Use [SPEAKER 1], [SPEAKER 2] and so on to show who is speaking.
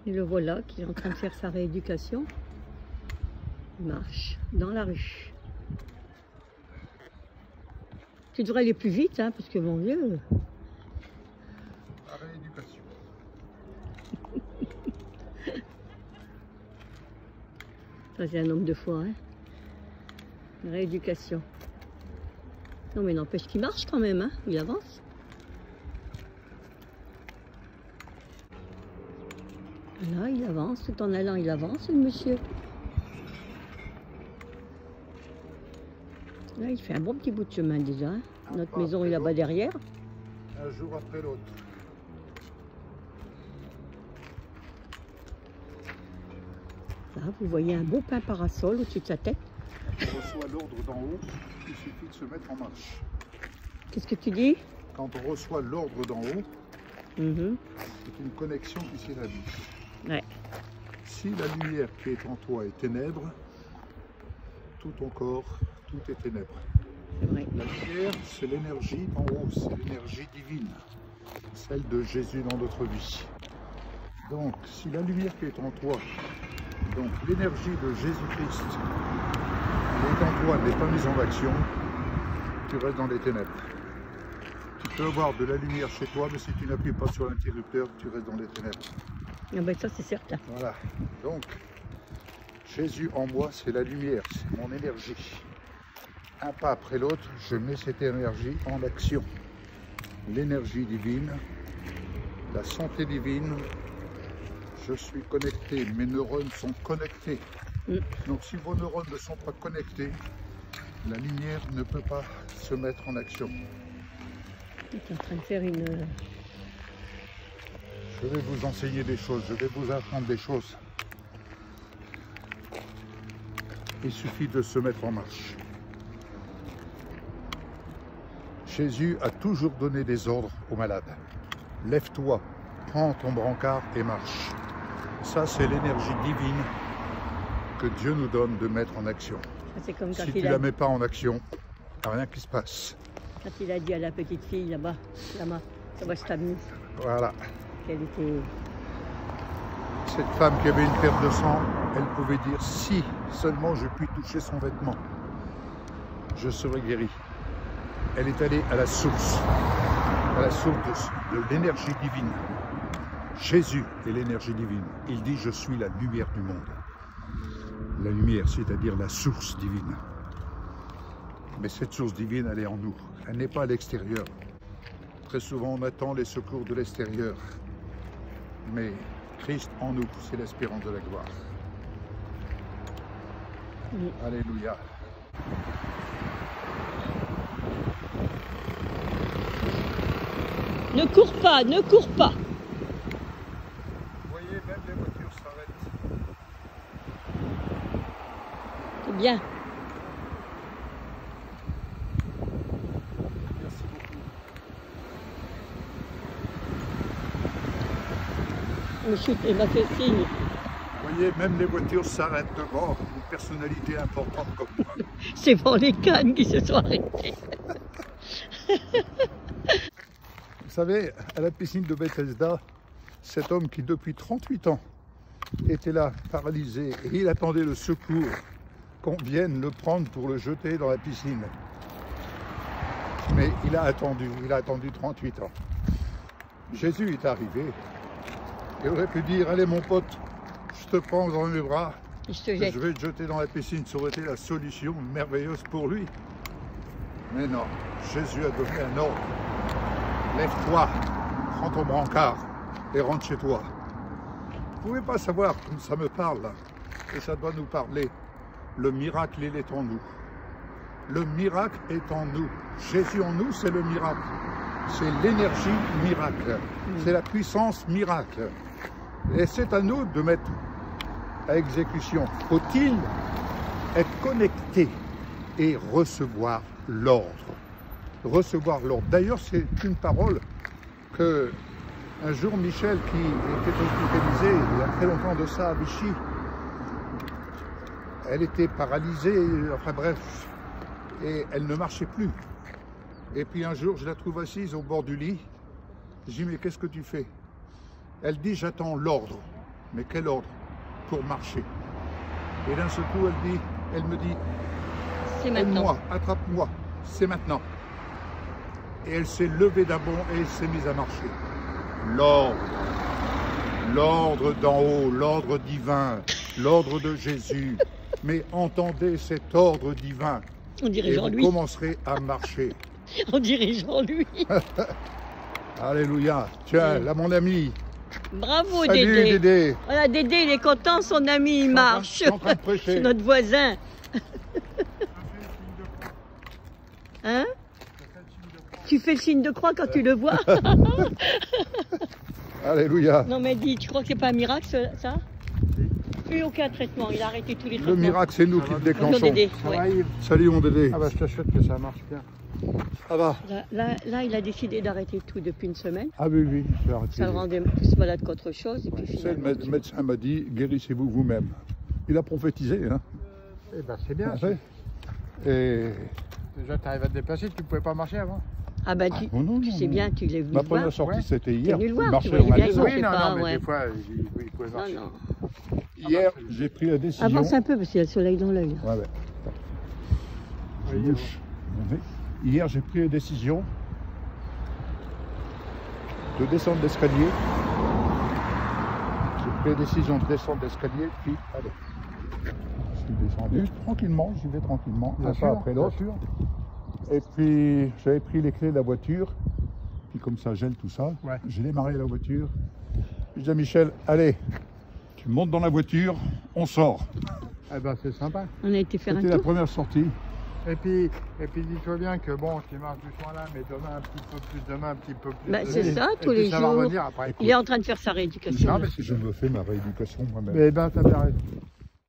[SPEAKER 1] Et le voilà qui est en train de faire sa rééducation. Il marche dans la rue. Tu devrais aller plus vite, hein, parce que mon Dieu.
[SPEAKER 2] La rééducation.
[SPEAKER 1] Ça, c'est un nombre de fois, hein. La rééducation. Non, mais n'empêche qu'il marche quand même, hein. Il avance. Là, il avance, tout en allant, il avance, le monsieur. Là, il fait un bon petit bout de chemin déjà. Hein. Notre maison est là-bas derrière.
[SPEAKER 2] Un jour après l'autre.
[SPEAKER 1] Là, vous voyez un beau pain parasol au-dessus de sa tête.
[SPEAKER 2] Quand on reçoit l'ordre d'en haut, il suffit de se mettre en marche.
[SPEAKER 1] Qu'est-ce que tu dis?
[SPEAKER 2] Quand on reçoit l'ordre d'en haut, c'est une connexion qui s'établit.
[SPEAKER 1] Ouais.
[SPEAKER 2] Si la lumière qui est en toi est ténèbres, tout ton corps, tout est ténèbres.
[SPEAKER 1] C'est vrai.
[SPEAKER 2] La lumière, c'est l'énergie en haut, c'est l'énergie divine, celle de Jésus dans notre vie. Donc, si la lumière qui est en toi, donc l'énergie de Jésus-Christ, est en toi, n'est pas mise en action, tu restes dans les ténèbres. Tu peux avoir de la lumière chez toi, mais si tu n'appuies pas sur l'interrupteur, tu restes dans les ténèbres.
[SPEAKER 1] Ah ben ça, c'est certain.
[SPEAKER 2] Voilà. Donc, Jésus en moi, c'est la lumière, c'est mon énergie. Un pas après l'autre, je mets cette énergie en action. L'énergie divine, la santé divine, je suis connecté, mes neurones sont connectés. Donc si vos neurones ne sont pas connectés, la lumière ne peut pas se mettre en action.
[SPEAKER 1] Tu es en train de faire une...
[SPEAKER 2] Je vais vous enseigner des choses, je vais vous apprendre des choses. Il suffit de se mettre en marche. Jésus a toujours donné des ordres aux malades. Lève-toi, prends ton brancard et marche. Ça, c'est l'énergie divine que Dieu nous donne de mettre en action.
[SPEAKER 1] C'est comme quand
[SPEAKER 2] Si tu ne la mets pas en action, il n'y a rien qui se passe.
[SPEAKER 1] Quand il a dit à la petite fille là-bas, là-bas, ça va se terminer.
[SPEAKER 2] Voilà.
[SPEAKER 1] Qu'elle était...
[SPEAKER 2] Cette femme qui avait une perte de sang, elle pouvait dire si seulement je puis toucher son vêtement, je serai guéri. Elle est allée à la source de l'énergie divine. Jésus est l'énergie divine. Il dit je suis la lumière du monde. La lumière, c'est-à-dire la source divine. Mais cette source divine, elle est en nous. Elle n'est pas à l'extérieur. Très souvent, on attend les secours de l'extérieur. Mais Christ en nous, c'est l'espérance de la gloire. Alléluia.
[SPEAKER 1] Ne cours pas, ne cours pas.
[SPEAKER 2] Vous voyez, même les voitures s'arrêtent.
[SPEAKER 1] C'est bien.
[SPEAKER 2] Merci beaucoup.
[SPEAKER 1] Monsieur, il m'a fait signe.
[SPEAKER 2] Vous voyez, même les voitures s'arrêtent devant une personnalité importante comme moi.
[SPEAKER 1] C'est pour les cannes qui se sont arrêtées.
[SPEAKER 2] Vous savez, à la piscine de Bethesda, cet homme qui depuis 38 ans était là, paralysé, et il attendait le secours qu'on vienne le prendre pour le jeter dans la piscine. Mais il a attendu 38 ans. Jésus est arrivé. Il aurait pu dire, allez mon pote, je te prends dans mes bras,
[SPEAKER 1] Je
[SPEAKER 2] vais te jeter dans la piscine. Ça aurait été la solution merveilleuse pour lui. Mais non, Jésus a donné un ordre. Lève-toi, prends ton brancard et rentre chez toi. Vous ne pouvez pas savoir comme ça me parle, là. Et ça doit nous parler. Le miracle, il est en nous. Le miracle est en nous. Jésus en nous, c'est le miracle. C'est l'énergie miracle. C'est la puissance miracle. Et c'est à nous de mettre à exécution. Faut-il être connecté et recevoir l'ordre? Recevoir l'ordre. D'ailleurs, c'est une parole que un jour Michel, qui était hospitalisé il y a très longtemps de ça à Vichy, elle était paralysée, enfin bref, et elle ne marchait plus. Et puis un jour, je la trouve assise au bord du lit. Je dis, mais qu'est-ce que tu fais? Elle dit, j'attends l'ordre. Mais quel ordre? Pour marcher. Et d'un seul coup, elle me dit,
[SPEAKER 1] C'est maintenant.
[SPEAKER 2] aide-moi, attrape-moi, c'est maintenant. Et elle s'est levée d'un bond et elle s'est mise à marcher. L'ordre. L'ordre d'en haut, l'ordre divin, l'ordre de Jésus. Mais entendez cet ordre divin.
[SPEAKER 1] On dirait
[SPEAKER 2] Et vous
[SPEAKER 1] Jean-Louis.
[SPEAKER 2] commencerez à marcher.
[SPEAKER 1] On dirait Jean-Louis.
[SPEAKER 2] Alléluia. Tiens, là mon ami.
[SPEAKER 1] Bravo
[SPEAKER 2] Salut
[SPEAKER 1] Dédé.
[SPEAKER 2] Dédé.
[SPEAKER 1] Voilà, Dédé, il est content, son ami, il marche.
[SPEAKER 2] Je suis en train de prêcher.
[SPEAKER 1] C'est notre voisin. Hein? Tu fais le signe de croix quand tu le vois?
[SPEAKER 2] Alléluia.
[SPEAKER 1] Non mais dis, tu crois que c'est pas un miracle ça? Plus aucun traitement, il a arrêté tous les traitements.
[SPEAKER 2] Le miracle, c'est nous qui le
[SPEAKER 1] Bonjour
[SPEAKER 2] déclenchons.
[SPEAKER 1] Dédé,
[SPEAKER 3] Ça
[SPEAKER 1] ouais.
[SPEAKER 3] va, Yves?
[SPEAKER 2] Salut mon Dédé.
[SPEAKER 3] Ah bah je t'assure que ça marche bien.
[SPEAKER 2] Ça va?
[SPEAKER 1] Là, il a décidé d'arrêter tout depuis une semaine.
[SPEAKER 2] Ah oui, oui, je vais arrêter.
[SPEAKER 1] Ça le rendait plus malade qu'autre chose. Et puis
[SPEAKER 2] Tu sais,
[SPEAKER 1] finalement,
[SPEAKER 2] le médecin m'a dit, guérissez-vous vous-même. Il a prophétisé, hein.
[SPEAKER 3] Eh ben c'est bien.
[SPEAKER 2] Ah ouais. Et
[SPEAKER 3] Déjà tu arrives à te déplacer, tu pouvais pas marcher avant.
[SPEAKER 1] ah bah tu,
[SPEAKER 2] non,
[SPEAKER 1] tu
[SPEAKER 2] non,
[SPEAKER 1] sais
[SPEAKER 2] non.
[SPEAKER 1] bien, tu l'es venu
[SPEAKER 2] ma
[SPEAKER 1] le voir.
[SPEAKER 2] première sortie,
[SPEAKER 3] Ouais.
[SPEAKER 2] c'était
[SPEAKER 1] T'es
[SPEAKER 2] hier.
[SPEAKER 1] venu le
[SPEAKER 2] Il
[SPEAKER 1] voir, tu
[SPEAKER 2] marchait
[SPEAKER 1] voyais
[SPEAKER 2] au
[SPEAKER 1] bien
[SPEAKER 2] magasin.
[SPEAKER 1] qu'il
[SPEAKER 3] Oui, non,
[SPEAKER 1] pas,
[SPEAKER 3] mais
[SPEAKER 1] ouais.
[SPEAKER 3] des fois il pouvait
[SPEAKER 1] Non,
[SPEAKER 3] marcher.
[SPEAKER 1] non.
[SPEAKER 2] Hier, j'ai pris la décision.
[SPEAKER 1] Avance un peu parce qu'il y a le soleil dans l'œil.
[SPEAKER 2] Ouais, ouais. Je
[SPEAKER 3] Oui,
[SPEAKER 2] bouge. Hier, j'ai pris la décision de descendre l'escalier. J'ai pris la décision de descendre l'escalier, puis allez. Je suis descendu tranquillement, j'y vais tranquillement,
[SPEAKER 3] Bien
[SPEAKER 2] un
[SPEAKER 3] sûr,
[SPEAKER 2] pas après l'autre.
[SPEAKER 3] bien sûr.
[SPEAKER 2] Et puis, j'avais pris les clés de la voiture, puis comme ça gèle tout ça,
[SPEAKER 3] Ouais.
[SPEAKER 2] j'ai démarré la voiture. Je dis à Michel, allez, tu montes dans la voiture, on sort.
[SPEAKER 3] Eh ben c'est sympa.
[SPEAKER 1] On a été faire un
[SPEAKER 2] C'était la
[SPEAKER 1] tour.
[SPEAKER 2] première sortie.
[SPEAKER 3] Et puis dis-toi bien que bon, tu marches doucement là, mais demain un petit peu plus, demain un petit peu plus.
[SPEAKER 1] Bah, c'est
[SPEAKER 3] Et-
[SPEAKER 1] ça,
[SPEAKER 3] et
[SPEAKER 1] tous
[SPEAKER 3] puis
[SPEAKER 1] les
[SPEAKER 3] ça va
[SPEAKER 1] jours.
[SPEAKER 3] revenir après.
[SPEAKER 1] Il est en train de faire sa rééducation.
[SPEAKER 3] Non,
[SPEAKER 1] là.
[SPEAKER 3] mais c'est
[SPEAKER 2] Je me fais ma rééducation moi-même.
[SPEAKER 3] Mais ben t'as bien raison.